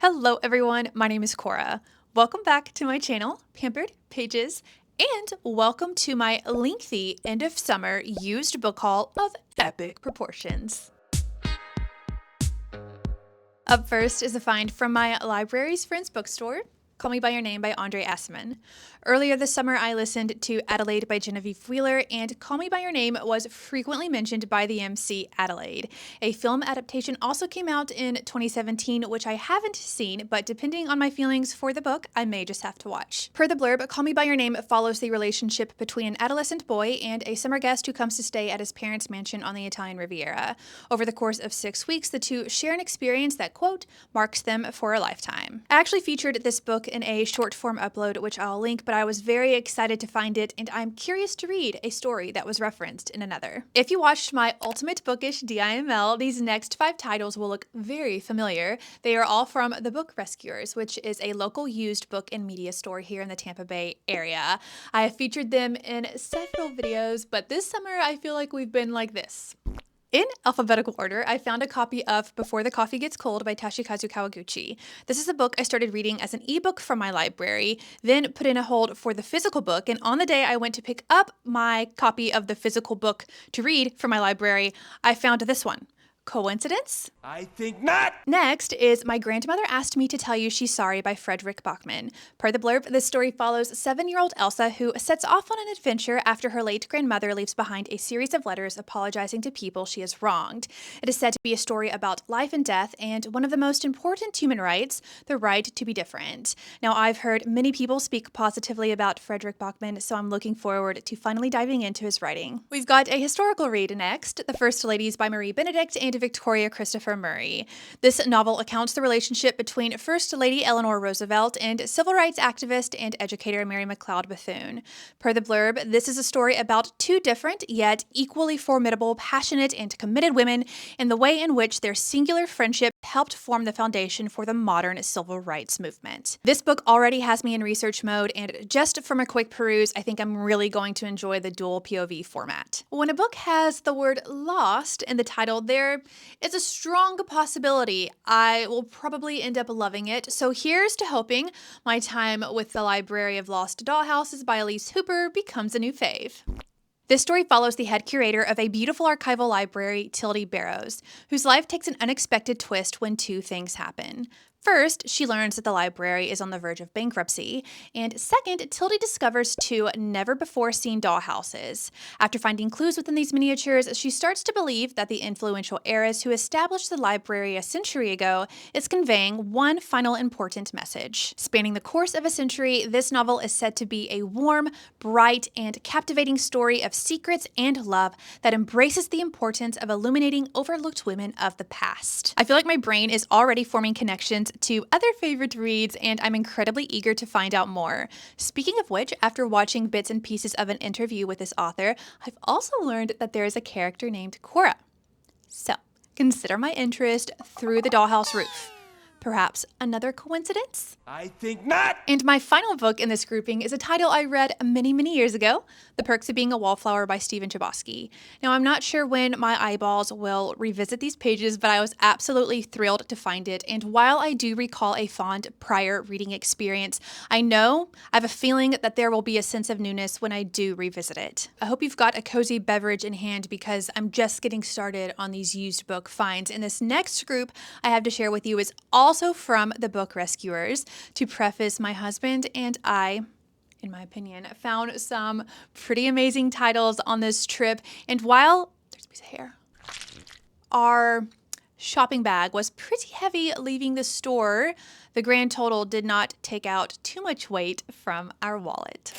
Hello everyone, my name is Cora. Welcome back to my channel, Pampered Pages, and welcome to my lengthy end of summer used book haul of epic proportions. Up first is a find from my library's friend's bookstore, Call Me By Your Name by Andre Asman. Earlier this summer, I listened to Adelaide by Genevieve Wheeler, and Call Me By Your Name was frequently mentioned by the MC Adelaide. A film adaptation also came out in 2017, which I haven't seen, but depending on my feelings for the book, I may just have to watch. Per the blurb, Call Me By Your Name follows the relationship between an adolescent boy and a summer guest who comes to stay at his parents' mansion on the Italian Riviera. Over the course of 6 weeks, the two share an experience that, quote, marks them for a lifetime. I actually featured this book in a short form upload, which I'll link, but I was very excited to find it, and I'm curious to read a story that was referenced in another. If you watched my Ultimate Bookish DIML, these next 5 titles will look very familiar. They are all from The Book Rescuers, which is a local used book and media store here in the Tampa Bay area. I have featured them in several videos, but this summer I feel like we've been like this. In alphabetical order, I found a copy of Before the Coffee Gets Cold by Toshikazu Kawaguchi. This is a book I started reading as an ebook from my library, then put in a hold for the physical book, and on the day I went to pick up my copy of the physical book to read from my library, I found this one. Coincidence? I think not! Next is My Grandmother Asked Me to Tell You She's Sorry by Frederick Bachman. Per the blurb, this story follows 7-year-old Elsa who sets off on an adventure after her late grandmother leaves behind a series of letters apologizing to people she has wronged. It is said to be a story about life and death and one of the most important human rights, the right to be different. Now, I've heard many people speak positively about Frederick Bachman, so I'm looking forward to finally diving into his writing. We've got a historical read next, The First Ladies by Marie Benedict and Victoria Christopher Murray. This novel accounts the relationship between First Lady Eleanor Roosevelt and civil rights activist and educator Mary McLeod Bethune. Per the blurb, this is a story about 2 different yet equally formidable, passionate, and committed women and the way in which their singular friendship helped form the foundation for the modern civil rights movement. This book already has me in research mode, and just from a quick peruse, I think I'm really going to enjoy the dual POV format. When a book has the word lost in the title, there is a strong possibility I will probably end up loving it, so here's to hoping my time with the Library of Lost Dollhouses by Elise Hooper becomes a new fave. This story follows the head curator of a beautiful archival library, Tildy Barrows, whose life takes an unexpected twist when 2 things happen. First, she learns that the library is on the verge of bankruptcy, and second, Tildy discovers 2 never-before-seen dollhouses. After finding clues within these miniatures, she starts to believe that the influential heiress who established the library a century ago is conveying one final important message. Spanning the course of a century, this novel is said to be a warm, bright, and captivating story of secrets and love that embraces the importance of illuminating overlooked women of the past. I feel like my brain is already forming connections to other favorite reads, and I'm incredibly eager to find out more. Speaking of which, after watching bits and pieces of an interview with this author, I've also learned that there is a character named Cora. So, consider my interest through the dollhouse roof. Perhaps another coincidence? I think not! And my final book in this grouping is a title I read many, many years ago, The Perks of Being a Wallflower by Stephen Chbosky. Now, I'm not sure when my eyeballs will revisit these pages, but I was absolutely thrilled to find it. And while I do recall a fond prior reading experience, I have a feeling that there will be a sense of newness when I do revisit it. I hope you've got a cozy beverage in hand because I'm just getting started on these used book finds. And this next group I have to share with you is also from The Book Rescuers. To preface, my husband and I, in my opinion, found some pretty amazing titles on this trip, and while there's a piece of hair, our shopping bag was pretty heavy leaving the store, the grand total did not take out too much weight from our wallet.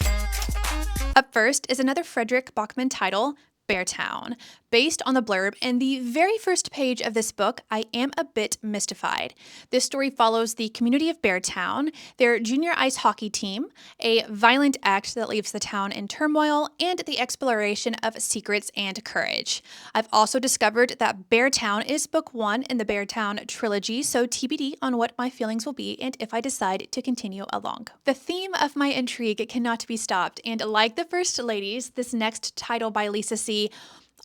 Up first is another Frederick Bachman title, Beartown. Based on the blurb and the very first page of this book, I am a bit mystified. This story follows the community of Beartown, their junior ice hockey team, a violent act that leaves the town in turmoil, and the exploration of secrets and courage. I've also discovered that Beartown is book 1 in the Beartown trilogy, so TBD on what my feelings will be and if I decide to continue along. The theme of my intrigue cannot be stopped, and like The First Ladies, this next title by Lisa C.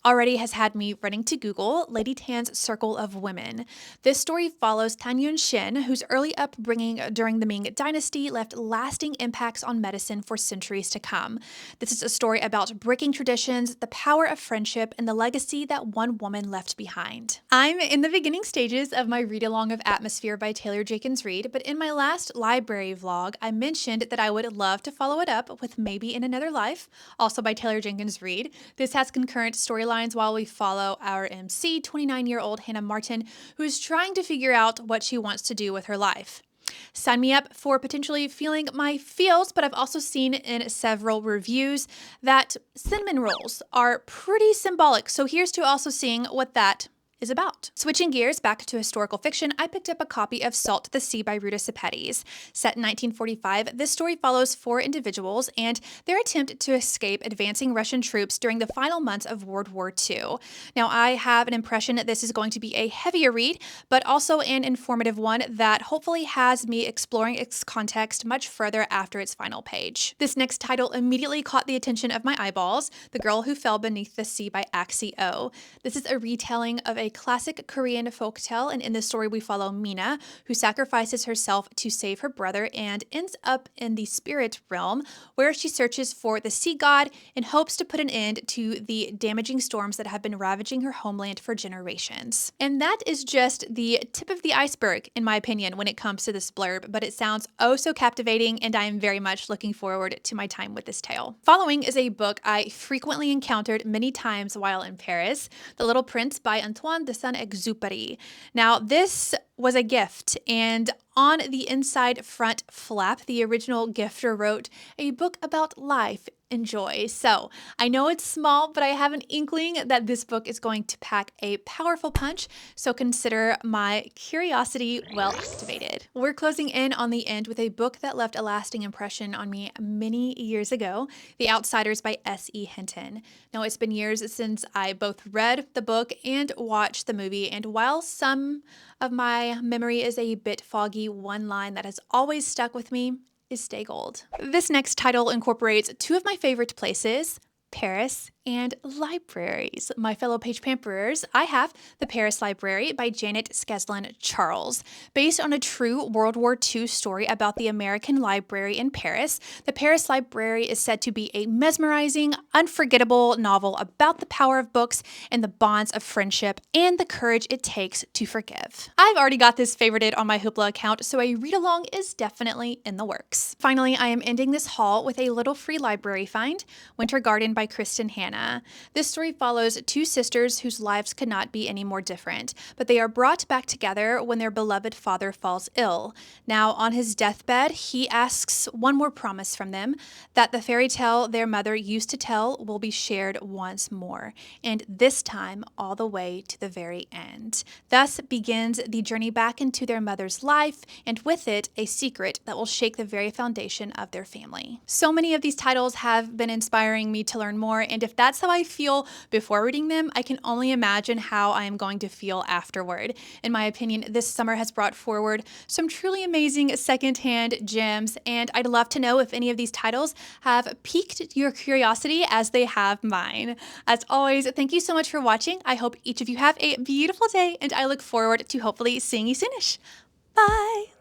already has had me running to Google Lady Tan's Circle of Women. This story follows Tan Yun-shin, whose early upbringing during the Ming Dynasty left lasting impacts on medicine for centuries to come. This is a story about breaking traditions, the power of friendship, and the legacy that one woman left behind. I'm in the beginning stages of my read-along of Atmosphere by Taylor Jenkins Reid, but in my last library vlog, I mentioned that I would love to follow it up with Maybe in Another Life, also by Taylor Jenkins Reid. This has concurrent storylines while we follow our MC, 29-year-old Hannah Martin, who is trying to figure out what she wants to do with her life. Sign me up for potentially feeling my feels, but I've also seen in several reviews that cinnamon rolls are pretty symbolic, so here's to also seeing what that is about. Switching gears back to historical fiction, I picked up a copy of Salt to the Sea by Ruta Sepetys. Set in 1945, this story follows 4 individuals and their attempt to escape advancing Russian troops during the final months of World War II. Now, I have an impression that this is going to be a heavier read, but also an informative one that hopefully has me exploring its context much further after its final page. This next title immediately caught the attention of my eyeballs, The Girl Who Fell Beneath the Sea by Axie Oh. This is a retelling of a classic Korean folktale, and in this story we follow Mina, who sacrifices herself to save her brother and ends up in the spirit realm, where she searches for the sea god in hopes to put an end to the damaging storms that have been ravaging her homeland for generations. And that is just the tip of the iceberg, in my opinion, when it comes to this blurb, but it sounds oh so captivating, and I am very much looking forward to my time with this tale. Following is a book I frequently encountered many times while in Paris, The Little Prince by Antoine de Saint-Exupéry. Now, this was a gift, and on the inside front flap, the original gifter wrote, "A book about life. Enjoy." So I know it's small, but I have an inkling that this book is going to pack a powerful punch, so consider my curiosity well activated. We're closing in on the end with a book that left a lasting impression on me many years ago, The Outsiders by S.E. Hinton. Now, it's been years since I both read the book and watched the movie, and while some of my memory is a bit foggy, one line that has always stuck with me is stay gold. This next title incorporates 2 of my favorite places, Paris and libraries. My fellow page pamperers, I have The Paris Library by Janet Skeslin Charles. Based on a true World War II story about the American library in Paris, The Paris Library is said to be a mesmerizing, unforgettable novel about the power of books and the bonds of friendship and the courage it takes to forgive. I've already got this favorited on my Hoopla account, so a read-along is definitely in the works. Finally, I am ending this haul with a little free library find, Winter Garden by Kristen Hanna. This story follows 2 sisters whose lives could not be any more different, but they are brought back together when their beloved father falls ill. Now, on his deathbed, he asks one more promise from them, that the fairy tale their mother used to tell will be shared once more, and this time all the way to the very end. Thus begins the journey back into their mother's life, and with it, a secret that will shake the very foundation of their family. So many of these titles have been inspiring me to learn more, and if that's how I feel before reading them, I can only imagine how I am going to feel afterward. In my opinion, this summer has brought forward some truly amazing secondhand gems, and I'd love to know if any of these titles have piqued your curiosity as they have mine. As always, thank you so much for watching. I hope each of you have a beautiful day, and I look forward to hopefully seeing you soonish. Bye!